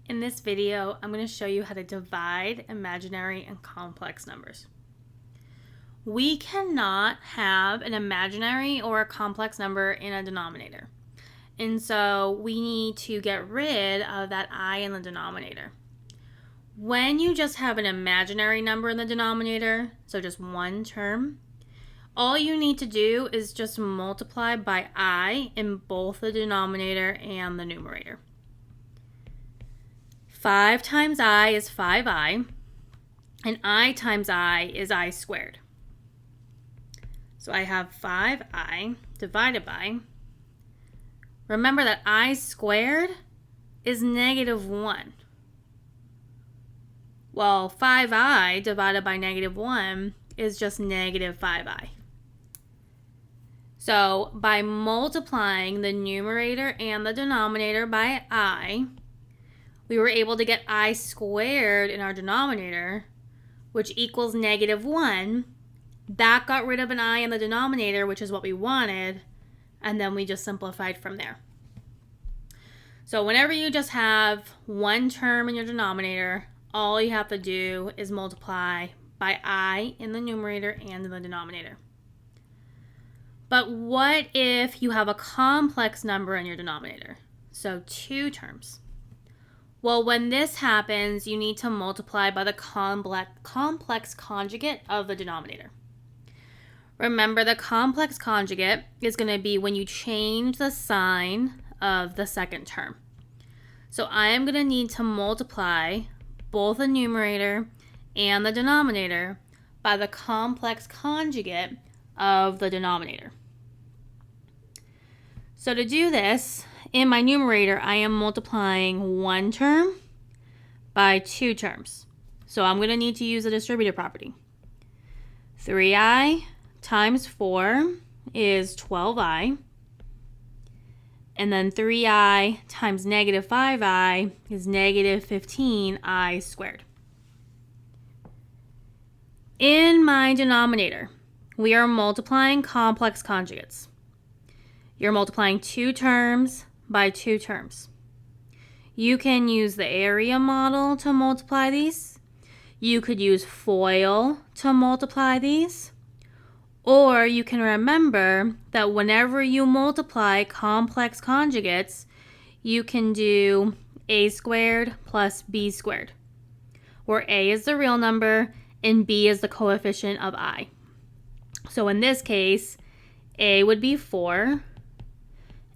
In this video, I'm going to show you how to divide imaginary and complex numbers. We cannot have an imaginary or a complex number in a denominator. And so we need to get rid of that I in the denominator. When you just have an imaginary number in the denominator, so just one term, all you need to do is just multiply by I in both the denominator and the numerator. 5 times I is 5I, and I times I is I squared. So I have 5I divided by, remember that I squared is -1. Well, 5I divided by -1 is just -5I. So by multiplying the numerator and the denominator by I, we were able to get I squared in our denominator, which equals -1. That got rid of an I in the denominator, which is what we wanted, and then we just simplified from there. So whenever you just have one term in your denominator, all you have to do is multiply by I in the numerator and in the denominator. But what if you have a complex number in your denominator? So 2 terms. Well, when this happens, you need to multiply by the complex conjugate of the denominator. Remember, the complex conjugate is going to be when you change the sign of the second term. So I am going to need to multiply both the numerator and the denominator by the complex conjugate of the denominator. So to do this, in my numerator, I am multiplying one term by 2 terms. So I'm going to need to use the distributive property. 3i times 4 is 12i. And then 3i times -5i is -15i squared. In my denominator, we are multiplying complex conjugates. You're multiplying 2 terms by 2 terms. You can use the area model to multiply these. You could use FOIL to multiply these. Or you can remember that whenever you multiply complex conjugates, you can do a squared plus b squared, where a is the real number and b is the coefficient of I. So in this case, a would be 4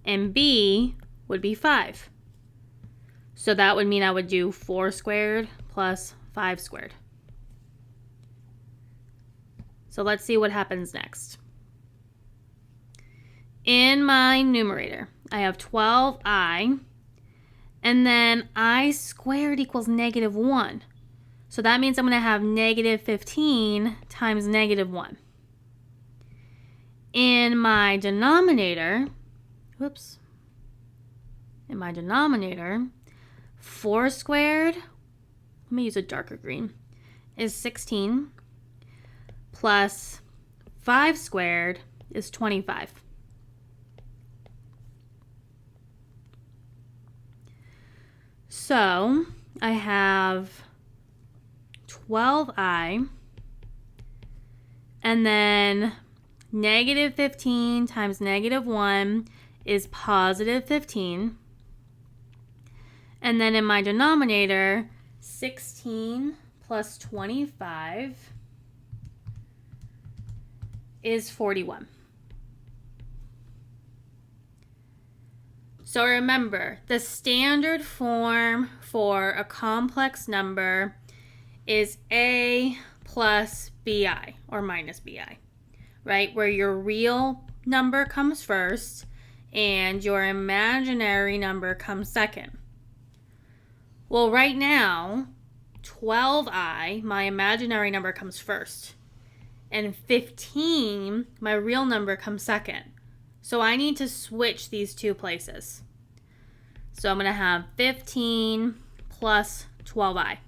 and b would be 5. So that would mean I would do 4 squared plus 5 squared. So let's see what happens next. In my numerator, I have 12i, and then I squared equals -1. So that means I'm going to have -15 times -1. In my denominator, 4 squared, let me use a darker green, is 16, plus 5 squared is 25. So I have 12i, and then -15 times -1 is +15. And then in my denominator, 16 plus 25 is 41. So remember, the standard form for a complex number is a plus bi, or minus bi, right? Where your real number comes first and your imaginary number comes second. Well, right now, 12i, my imaginary number, comes first. And 15, my real number, comes second. So I need to switch these 2 places. So I'm going to have 15 plus 12i.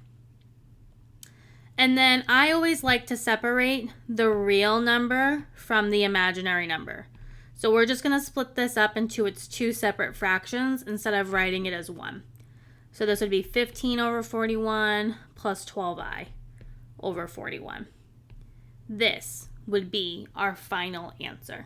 And then I always like to separate the real number from the imaginary number. So we're just going to split this up into its 2 separate fractions instead of writing it as 1. So this would be 15 over 41 plus 12i over 41. This would be our final answer.